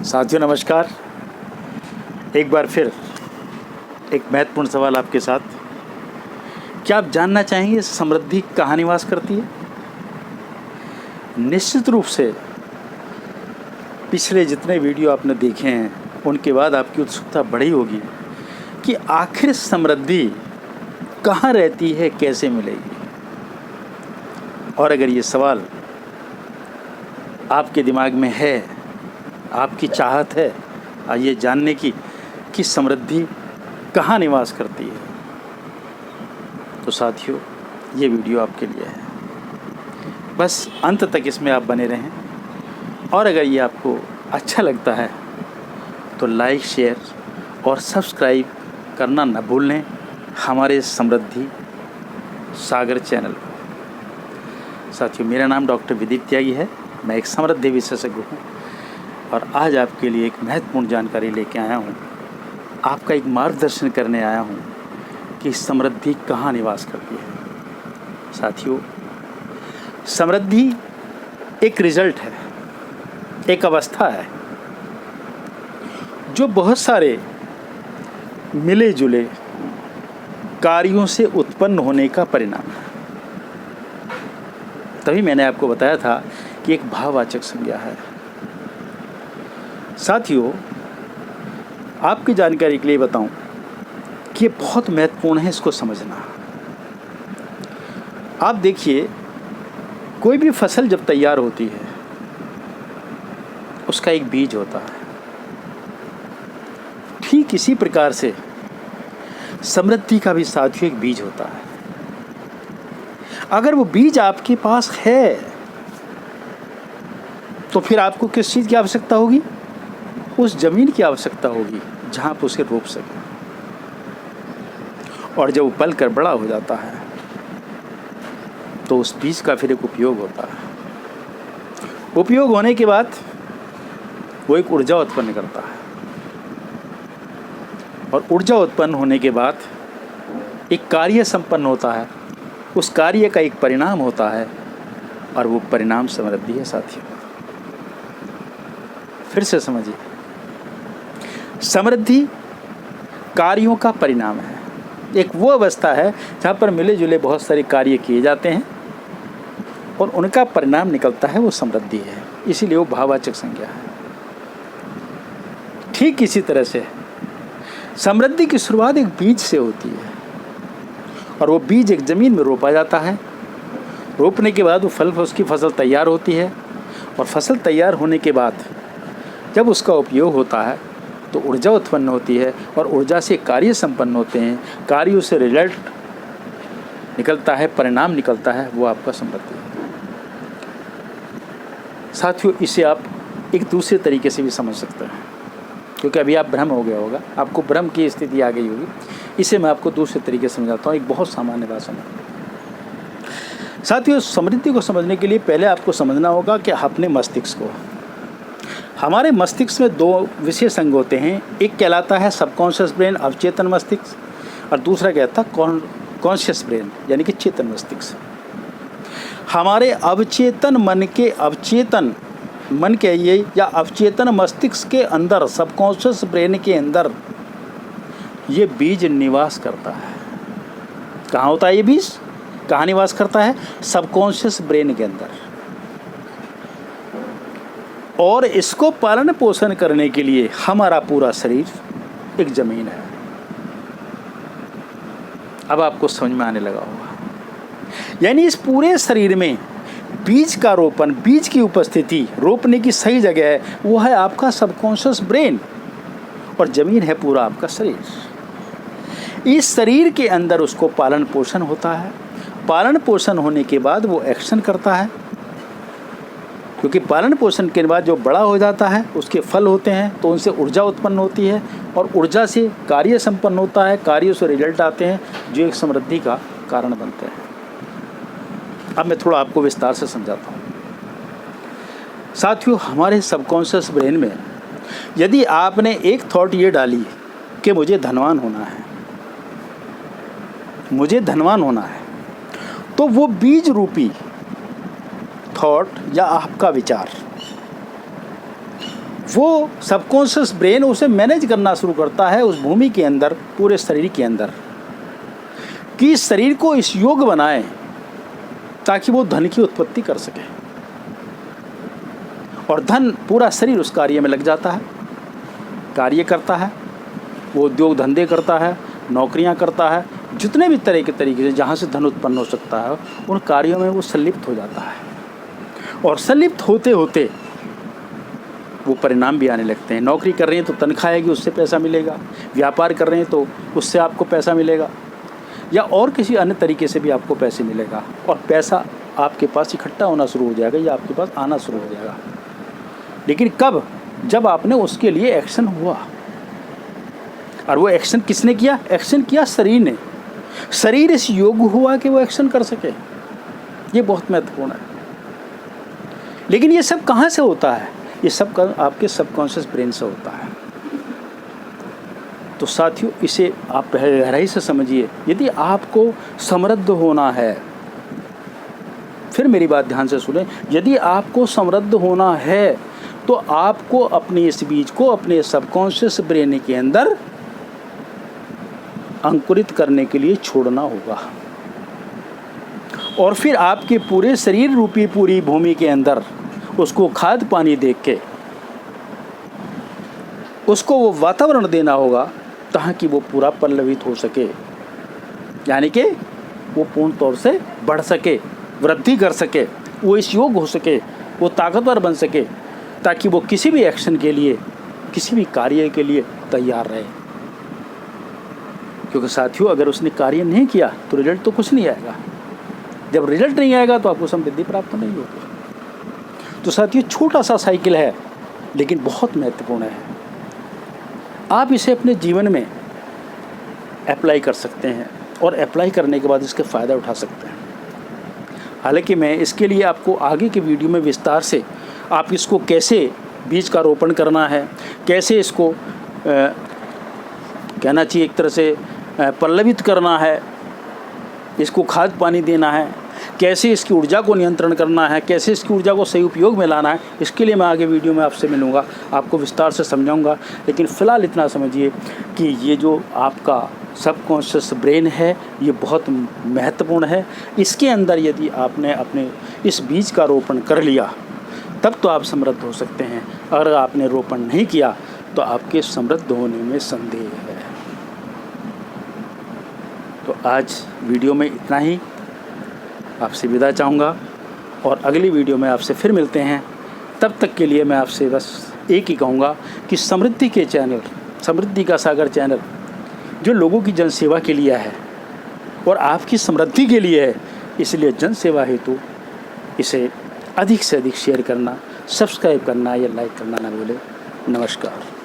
साथियों नमस्कार। एक बार फिर एक महत्वपूर्ण सवाल आपके साथ। क्या आप जानना चाहेंगे समृद्धि कहाँ निवास करती है? निश्चित रूप से पिछले जितने वीडियो आपने देखे हैं उनके बाद आपकी उत्सुकता बढ़ी होगी कि आखिर समृद्धि कहाँ रहती है, कैसे मिलेगी। और अगर ये सवाल आपके दिमाग में है, आपकी चाहत है ये जानने की कि समृद्धि कहाँ निवास करती है, तो साथियों ये वीडियो आपके लिए है। बस अंत तक इसमें आप बने रहें और अगर ये आपको अच्छा लगता है तो लाइक, शेयर और सब्सक्राइब करना न भूलें हमारे समृद्धि सागर चैनल को। साथियों मेरा नाम डॉक्टर विदीप त्यागी है, मैं एक समृद्धि विशेषज्ञ हूँ और आज आपके लिए एक महत्वपूर्ण जानकारी लेके आया हूँ। आपका एक मार्गदर्शन करने आया हूँ कि समृद्धि कहाँ निवास करती है। साथियों समृद्धि एक रिजल्ट है, एक अवस्था है जो बहुत सारे मिले जुले कार्यों से उत्पन्न होने का परिणाम है। तभी मैंने आपको बताया था कि एक भाववाचक संज्ञा है। साथियों आपकी जानकारी के लिए बताऊं कि ये बहुत महत्वपूर्ण है इसको समझना। आप देखिए, कोई भी फसल जब तैयार होती है उसका एक बीज होता है। ठीक इसी प्रकार से समृद्धि का भी साथियों एक बीज होता है। अगर वो बीज आपके पास है तो फिर आपको किस चीज़ की आवश्यकता होगी? उस जमीन की आवश्यकता होगी जहाँ आप उसे रोप सकें। और जब वो पल कर बड़ा हो जाता है तो उस बीज का फिर एक उपयोग होता है। उपयोग होने के बाद वो एक ऊर्जा उत्पन्न करता है और ऊर्जा उत्पन्न होने के बाद एक कार्य संपन्न होता है। उस कार्य का एक परिणाम होता है और वो परिणाम समृद्धि है। साथियों फिर से समझिए, समृद्धि कार्यों का परिणाम है। एक वो अवस्था है जहाँ पर मिले जुले बहुत सारे कार्य किए जाते हैं और उनका परिणाम निकलता है, वो समृद्धि है। इसीलिए वो भाववाचक संज्ञा है। ठीक इसी तरह से समृद्धि की शुरुआत एक बीज से होती है और वो बीज एक ज़मीन में रोपा जाता है। रोपने के बाद वो उसकी फसल तैयार होती है और फसल तैयार होने के बाद जब उसका उपयोग होता है तो ऊर्जा उत्पन्न होती है और ऊर्जा से कार्य संपन्न होते हैं। कार्यों से रिजल्ट निकलता है, परिणाम निकलता है, वो आपका समृद्धि है। साथियों इसे आप एक दूसरे तरीके से भी समझ सकते हैं, क्योंकि अभी आप भ्रम हो गया होगा, आपको भ्रम की स्थिति आ गई होगी। इसे मैं आपको दूसरे तरीके से समझाता हूँ, एक बहुत सामान्य भाषा में। साथियों समृद्धि को समझने के लिए पहले आपको समझना होगा कि अपने मस्तिष्क को, हमारे मस्तिष्क में दो विशेष अंग होते हैं। एक कहलाता है सबकॉन्शियस ब्रेन, अवचेतन मस्तिष्क, और दूसरा कहता है कॉन्शियस ब्रेन यानी कि चेतन मस्तिष्क। हमारे अवचेतन मन के ये या अवचेतन मस्तिष्क के अंदर, सबकॉन्शियस ब्रेन के अंदर ये बीज निवास करता है। कहाँ होता है ये बीज? कहाँ निवास करता है? सबकॉन्शियस ब्रेन के अंदर। और इसको पालन पोषण करने के लिए हमारा पूरा शरीर एक जमीन है। अब आपको समझ में आने लगा होगा। यानी इस पूरे शरीर में बीज का रोपण, बीज की उपस्थिति, रोपने की सही जगह है, वो है आपका सबकॉन्शियस ब्रेन और जमीन है पूरा आपका शरीर। इस शरीर के अंदर उसको पालन पोषण होता है। पालन पोषण होने के बाद वो एक्शन करता है, क्योंकि पालन पोषण के बाद जो बड़ा हो जाता है उसके फल होते हैं, तो उनसे ऊर्जा उत्पन्न होती है और ऊर्जा से कार्य संपन्न होता है। कार्यों से रिजल्ट आते हैं जो एक समृद्धि का कारण बनते हैं। अब मैं थोड़ा आपको विस्तार से समझाता हूँ। साथियों हमारे सबकॉन्शियस ब्रेन में यदि आपने एक थॉट ये डाली कि मुझे धनवान होना है, तो वो बीज रूपी थॉट या आपका विचार वो सबकॉन्शियस ब्रेन उसे मैनेज करना शुरू करता है उस भूमि के अंदर, पूरे शरीर के अंदर, कि इस शरीर को इस योग बनाए ताकि वो धन की उत्पत्ति कर सके। और धन, पूरा शरीर उस कार्य में लग जाता है, कार्य करता है, वो उद्योग धंधे करता है, नौकरियां करता है, जितने भी तरह के तरीके से जहाँ से धन उत्पन्न हो सकता है उन कार्यों में वो संलिप्त हो जाता है। और संलिप्त होते होते वो परिणाम भी आने लगते हैं। नौकरी कर रहे हैं तो तनख्वाह आएगी, उससे पैसा मिलेगा। व्यापार कर रहे हैं तो उससे आपको पैसा मिलेगा, या और किसी अन्य तरीके से भी आपको पैसे मिलेगा। और पैसा आपके पास इकट्ठा होना शुरू हो जाएगा या आपके पास आना शुरू हो जाएगा। लेकिन कब? जब आपने उसके लिए एक्शन हुआ। और वो एक्शन किसने किया? एक्शन किया शरीर ने। शरीर इस योग्य हुआ कि वो एक्शन कर सके। ये बहुत महत्वपूर्ण है। लेकिन ये सब कहाँ से होता है? ये सब आपके सबकॉन्शियस ब्रेन से होता है। तो साथियों, इसे आप गहराई से समझिए। यदि आपको समृद्ध होना है, फिर मेरी बात ध्यान से सुने, यदि आपको समृद्ध होना है तो आपको अपने इस बीज को अपने सबकॉन्शियस ब्रेन के अंदर अंकुरित करने के लिए छोड़ना होगा। और फिर आपके पूरे शरीर रूपी पूरी भूमि के अंदर उसको खाद पानी दे के उसको वो वातावरण देना होगा ताकि वो पूरा पल्लवित हो सके, यानी कि वो पूर्ण तौर से बढ़ सके, वृद्धि कर सके, वो इस योग्य हो सके, वो ताकतवर बन सके, ताकि वो किसी भी एक्शन के लिए, किसी भी कार्य के लिए तैयार रहे। क्योंकि साथियों, अगर उसने कार्य नहीं किया तो रिजल्ट तो कुछ नहीं आएगा। जब रिजल्ट नहीं आएगा तो आपको समृद्धि प्राप्त नहीं होगी। तो साथियों, छोटा सा साइकिल है लेकिन बहुत महत्वपूर्ण है। आप इसे अपने जीवन में अप्लाई कर सकते हैं और अप्लाई करने के बाद इसके फ़ायदा उठा सकते हैं। हालांकि मैं इसके लिए आपको आगे के वीडियो में विस्तार से आप इसको कैसे बीज का रोपण करना है, कैसे इसको कहना चाहिए एक तरह से पल्लवित करना है, इसको खाद पानी देना है, कैसे इसकी ऊर्जा को नियंत्रण करना है, कैसे इसकी ऊर्जा को सही उपयोग में लाना है, इसके लिए मैं आगे वीडियो में आपसे मिलूँगा, आपको विस्तार से समझाऊँगा। लेकिन फ़िलहाल इतना समझिए कि ये जो आपका सबकॉन्शियस ब्रेन है ये बहुत महत्वपूर्ण है। इसके अंदर यदि आपने अपने इस बीज का रोपण कर लिया तब तो आप समृद्ध हो सकते हैं। अगर आपने रोपण नहीं किया तो आपके समृद्ध होने में संदेह है। तो आज वीडियो में इतना ही, आपसे विदा चाहूँगा और अगली वीडियो में आपसे फिर मिलते हैं। तब तक के लिए मैं आपसे बस एक ही कहूँगा कि समृद्धि के चैनल, समृद्धि का सागर चैनल जो लोगों की जन सेवा के लिए है और आपकी समृद्धि के लिए है, इसलिए जन सेवा हेतु इसे अधिक से अधिक शेयर करना, सब्सक्राइब करना या लाइक करना ना भूलें। नमस्कार।